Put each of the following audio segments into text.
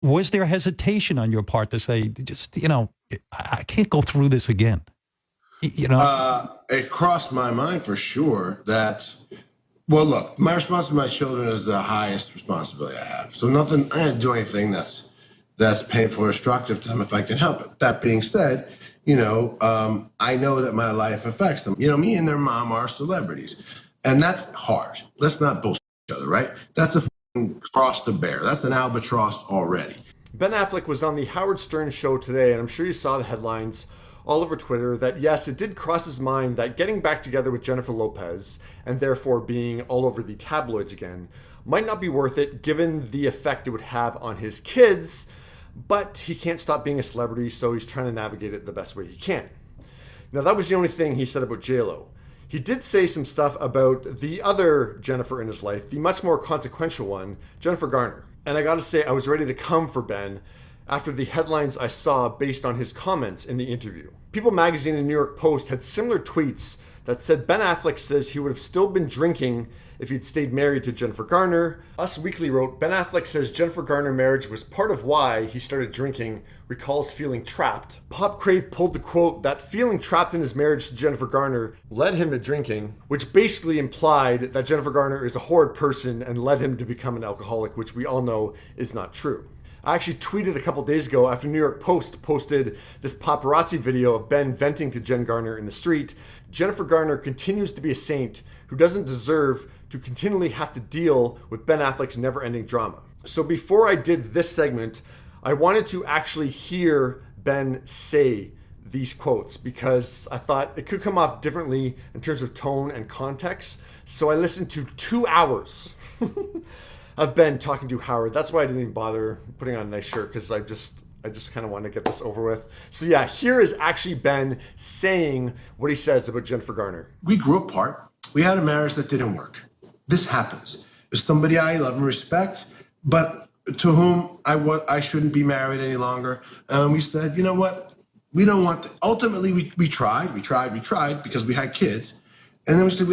Was there hesitation on your part to say, just, I can't go through this again? It crossed my mind for sure that, well, look, my responsibility to my children is the highest responsibility I have. So nothing, I can't do anything that's painful or destructive to them if I can help it. That being said, I know that my life affects them. Me and their mom are celebrities, and that's hard. Let's not bullshit each other, right? That's a cross to bear. That's an albatross already. Ben Affleck was on the Howard Stern show today, and I'm sure you saw the headlines all over Twitter that yes, it did cross his mind that getting back together with Jennifer Lopez, and therefore being all over the tabloids again, might not be worth it given the effect it would have on his kids, but he can't stop being a celebrity, so he's trying to navigate it the best way he can. Now, that was the only thing he said about J-Lo. He did say some stuff about the other Jennifer in his life, the much more consequential one, Jennifer Garner. And I gotta say, I was ready to come for Ben after the headlines I saw based on his comments in the interview. People magazine and New York Post had similar tweets that said Ben Affleck says he would have still been drinking if he'd stayed married to Jennifer Garner. Us Weekly wrote, Ben Affleck says Jennifer Garner marriage was part of why he started drinking, recalls feeling trapped. Pop Crave pulled the quote that feeling trapped in his marriage to Jennifer Garner led him to drinking, which basically implied that Jennifer Garner is a horrid person and led him to become an alcoholic, which we all know is not true. I actually tweeted a couple days ago after New York Post posted this paparazzi video of Ben venting to Jen Garner in the street. Jennifer Garner continues to be a saint who doesn't deserve to continually have to deal with Ben Affleck's never-ending drama. So before I did this segment, I wanted to actually hear Ben say these quotes because I thought it could come off differently in terms of tone and context. So I listened to 2 hours of Ben talking to Howard. That's why I didn't even bother putting on a nice shirt, because I just kind of wanted to get this over with. So yeah, here is actually Ben saying what he says about Jennifer Garner. We grew apart. We had a marriage that didn't work. This happens. There's somebody I love and respect, but to whom I shouldn't be married any longer. And we said, you know what? We don't want that. Ultimately, we tried because we had kids. And then we said,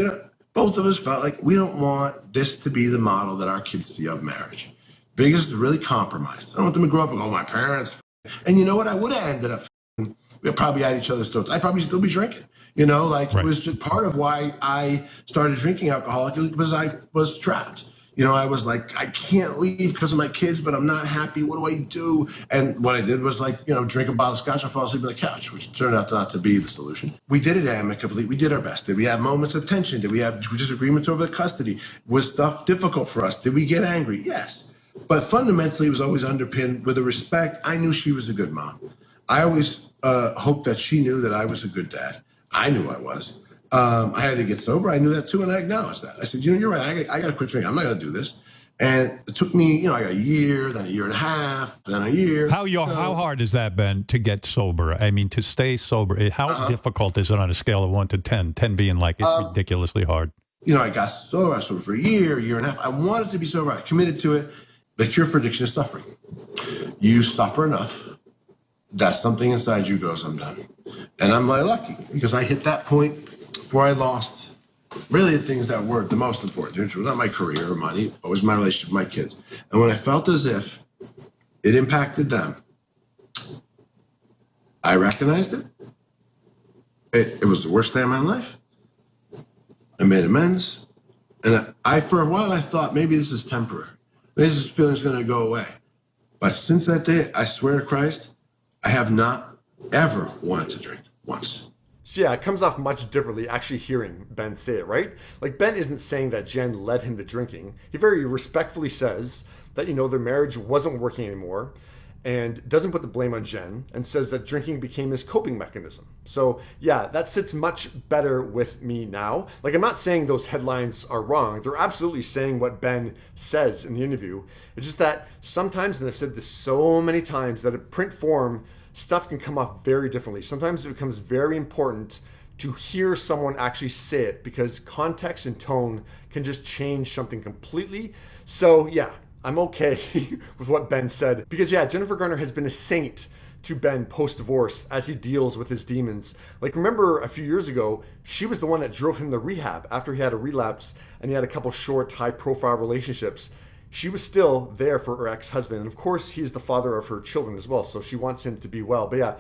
both of us felt like we don't want this to be the model that our kids see of marriage. Biggest really compromised. I don't want them to grow up and go, my parents. And you know what? I would have ended up we're probably at each other's throats. I'd probably still be drinking. Right. It was just part of why I started drinking alcoholically, because I was trapped. I was like, I can't leave because of my kids, but I'm not happy. What do I do? And what I did was drink a bottle of scotch and fall asleep on the couch, which turned out not to be the solution. We did it amicably. We did our best. Did we have moments of tension? Did we have disagreements over the custody? Was stuff difficult for us? Did we get angry? Yes. But fundamentally, it was always underpinned with a respect. I knew she was a good mom. I always hoped that she knew that I was a good dad. I knew I was. I had to get sober. I knew that too, and I acknowledged that. I said, you're right. I got to quit drinking. I'm not going to do this. And it took me, I got a year, then a year and a half, then a year. How hard is that, Ben, to get sober? I mean, to stay sober, how difficult is it on a scale of 1 to 10? 10 being like it's ridiculously hard. I got sober. I was sober for a year and a half. I wanted to be sober. I committed to it. The cure for addiction is suffering. You suffer enough that something inside you goes, I'm done. And I'm lucky because I hit that point before I lost really the things that were the most important, which was not my career or money, but was my relationship with my kids. And when I felt as if it impacted them, I recognized it. It was the worst day of my life. I made amends. And for a while, I thought maybe this is temporary. Maybe this feeling is going to go away. But since that day, I swear to Christ, I have not ever wanted to drink once. So yeah, it comes off much differently actually hearing Ben say it, right? Like, Ben isn't saying that Jen led him to drinking. He very respectfully says that, their marriage wasn't working anymore, and doesn't put the blame on Jen, and says that drinking became his coping mechanism. So yeah, that sits much better with me now. Like, I'm not saying those headlines are wrong. They're absolutely saying what Ben says in the interview. It's just that sometimes, and I've said this so many times, that in print form, stuff can come off very differently. Sometimes it becomes very important to hear someone actually say it, because context and tone can just change something completely. So yeah, I'm okay with what Ben said, because yeah, Jennifer Garner has been a saint to Ben post-divorce as he deals with his demons. Like, remember a few years ago, she was the one that drove him to rehab after he had a relapse and he had a couple short, high-profile relationships. she was still there for her ex-husband. And of course, he's the father of her children as well. So she wants him to be well. But yeah,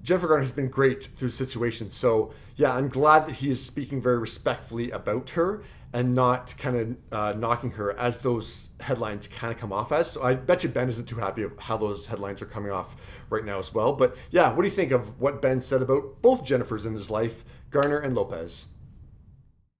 Jennifer Garner has been great through the situation. So yeah, I'm glad that he is speaking very respectfully about her and not kind of knocking her as those headlines kind of come off as. So I bet you Ben isn't too happy of how those headlines are coming off right now as well. But yeah, what do you think of what Ben said about both Jennifers in his life, Garner and Lopez?